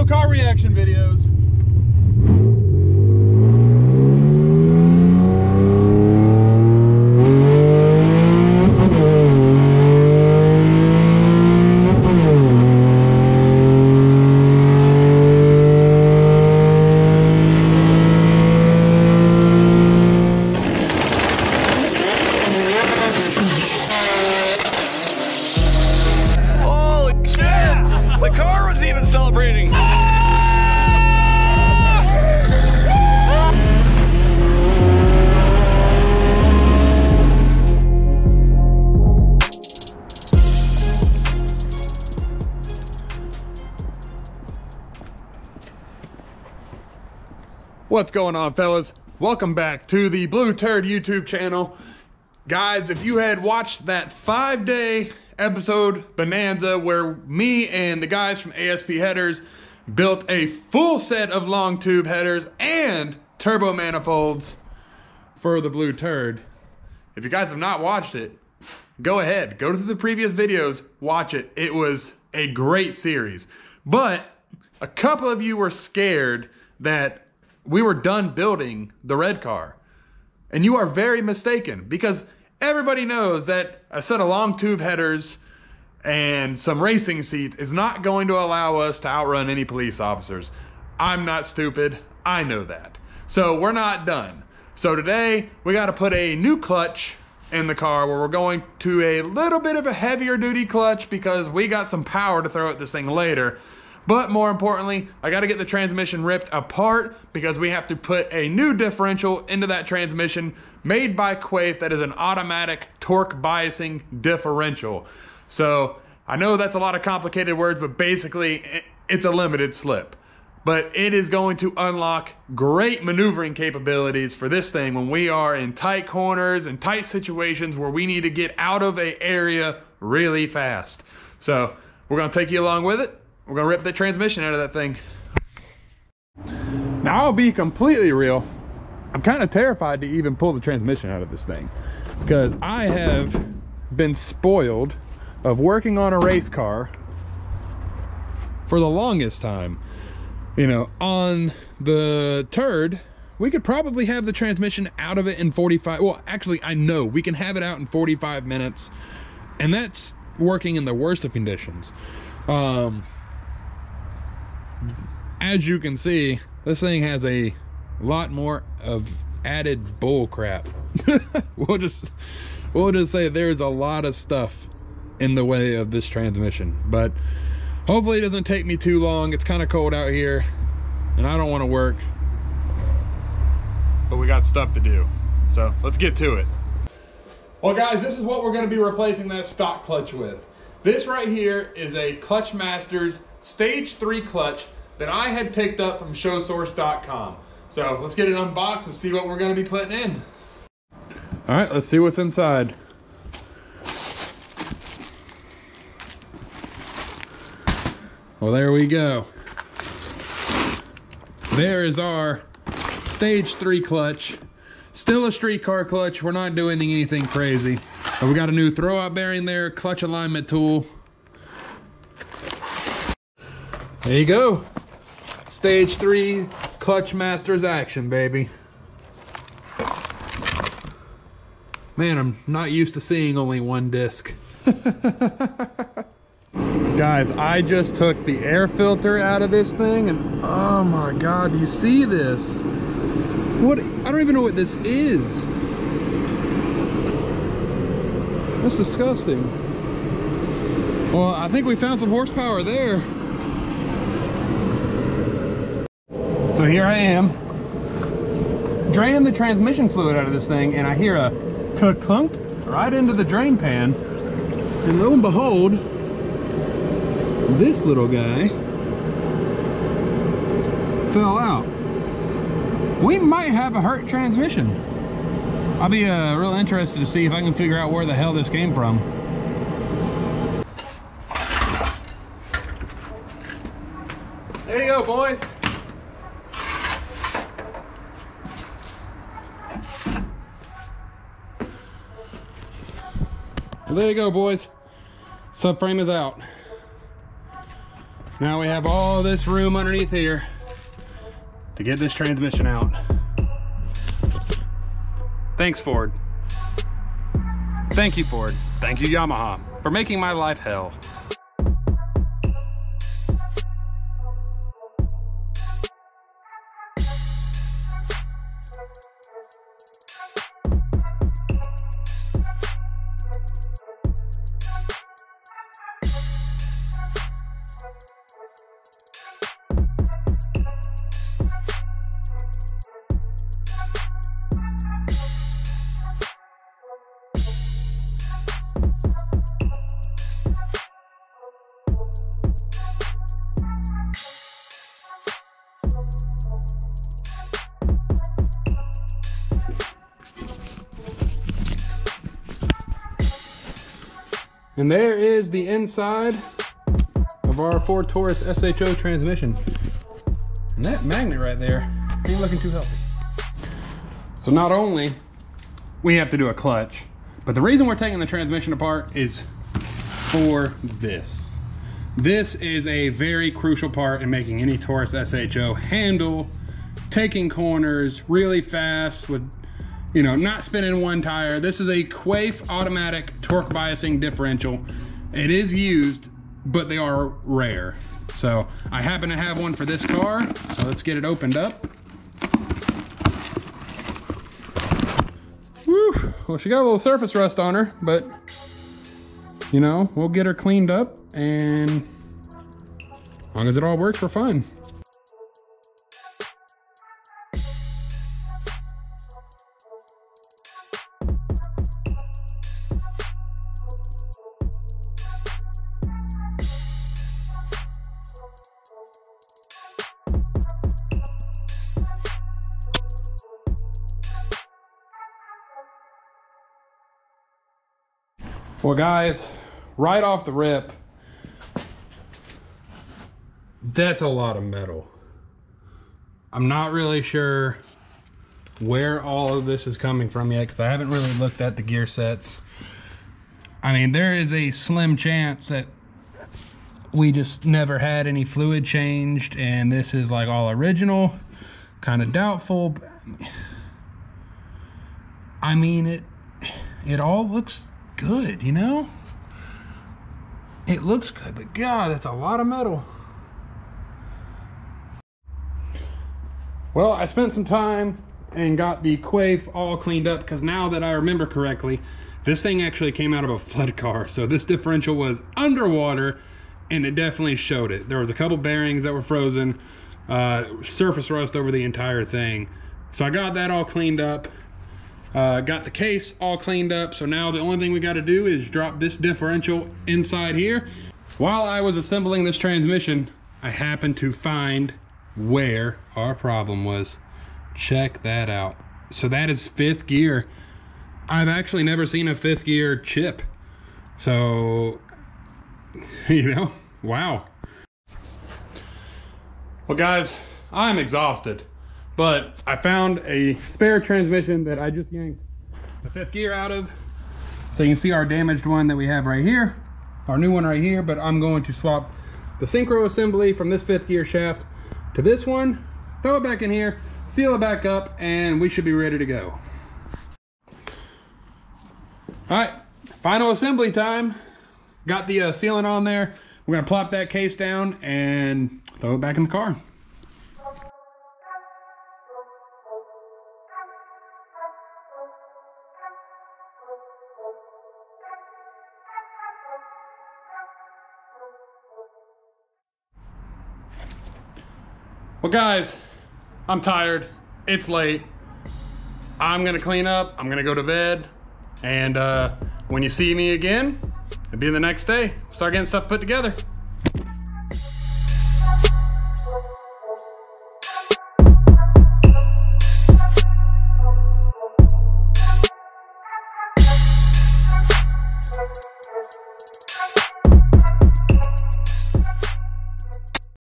no car reaction videos. Celebrating. What's going on, fellas? Welcome back to the Blue Turd YouTube channel. Guys, if you had watched that 5-day episode bonanza where me and the guys from ASP Headers built a full set of long tube headers and turbo manifolds for the Blue Turd, if you guys have not watched it, go ahead, go to the previous videos, watch it. It was a great series. But a couple of you were scared that we were done building the red car, and you are very mistaken, because everybody knows that a set of long tube headers and some racing seats is not going to allow us to outrun any police officers. I'm not stupid, I know that. So we're not done. So today we got to put a new clutch in the car, where we're going to a little bit of a heavier duty clutch because we got some power to throw at this thing later. But more importantly, I got to get the transmission ripped apart because we have to put a new differential into that transmission made by Quaife that is an automatic torque biasing differential. So I know that's a lot of complicated words, but basically it's a limited slip. But it is going to unlock great maneuvering capabilities for this thing when we are in tight corners and tight situations where we need to get out of an area really fast. So we're going to take you along with it. We're gonna rip the transmission out of that thing. Now, I'll be completely real. I'm kind of terrified to even pull the transmission out of this thing, because I have been spoiled of working on a race car for the longest time. You know, on the Turd, we could probably have the transmission out of it in 45. Well, actually, I know we can have it out in 45 minutes, and that's working in the worst of conditions. As you can see, this thing has a lot more of added bull crap. we'll just say there's a lot of stuff in the way of this transmission, but hopefully it doesn't take me too long. It's kind of cold out here and I don't want to work, but we got stuff to do, so let's get to it. Well guys, this is what we're going to be replacing that stock clutch with. This right here is a Clutch Masters Stage 3 clutch that I had picked up from showsource.com. So let's get it unboxed and see what we're going to be putting in. All right, let's see what's inside. Well, there we go. There is our Stage 3 clutch. Still a street car clutch. We're not doing anything crazy. But we got a new throwout bearing there, clutch alignment tool. There you go. Stage 3 Clutch Masters action, baby. Man, I'm not used to seeing only one disc. Guys, I just took the air filter out of this thing, and oh my god, do you see this? What? I don't even know what this is. That's disgusting. Well, I think we found some horsepower there. So here I am, draining the transmission fluid out of this thing, and I hear a clunk right into the drain pan, and lo and behold, this little guy fell out. We might have a hurt transmission. I'll be real interested to see if I can figure out where the hell this came from. There you go, boys. Well, there you go, boys. Subframe is out. Now we have all this room underneath here to get this transmission out. Thanks, Ford. Thank you, Ford. Thank you, Yamaha, for making my life hell. And there is the inside of our Ford Taurus SHO transmission. And that magnet right there ain't looking too healthy. So not only we have to do a clutch, but the reason we're taking the transmission apart is for this. This is a very crucial part in making any Taurus SHO handle taking corners really fast with, you know, not spinning one tire. This is a Quaife automatic torque biasing differential. It is used, but they are rare. So I happen to have one for this car. So let's get it opened up. Woo. Well, she got a little surface rust on her, but you know, we'll get her cleaned up, and as long as it all works, we're fine. Well guys, right off the rip, that's a lot of metal. I'm not really sure where all of this is coming from yet, because I haven't really looked at the gear sets. I mean, there is a slim chance that we just never had any fluid changed and this is like all original. Kind of doubtful. I mean, it all looks good, you know? It looks good, but God, that's a lot of metal. Well, I spent some time and got the Quaife all cleaned up, because now that I remember correctly, this thing actually came out of a flood car. So this differential was underwater and it definitely showed it. There was a couple bearings that were frozen, surface rust over the entire thing. So I got that all cleaned up. Got the case all cleaned up, so now the only thing we got to do is drop this differential inside here. While I was assembling this transmission, I happened to find where our problem was. Check that out. So that is 5th gear. I've actually never seen a 5th gear chip. So, you know, wow. Well guys, I'm exhausted. But I found a spare transmission that I just yanked the 5th gear out of. So you can see our damaged one that we have right here, our new one right here, but I'm going to swap the synchro assembly from this 5th gear shaft to this one, throw it back in here, seal it back up, and we should be ready to go. All right, final assembly time. Got the sealant on there. We're gonna plop that case down and throw it back in the car. Well guys, I'm tired, it's late. I'm gonna clean up, I'm gonna go to bed, and when you see me again, it'll be the next day. Start getting stuff put together.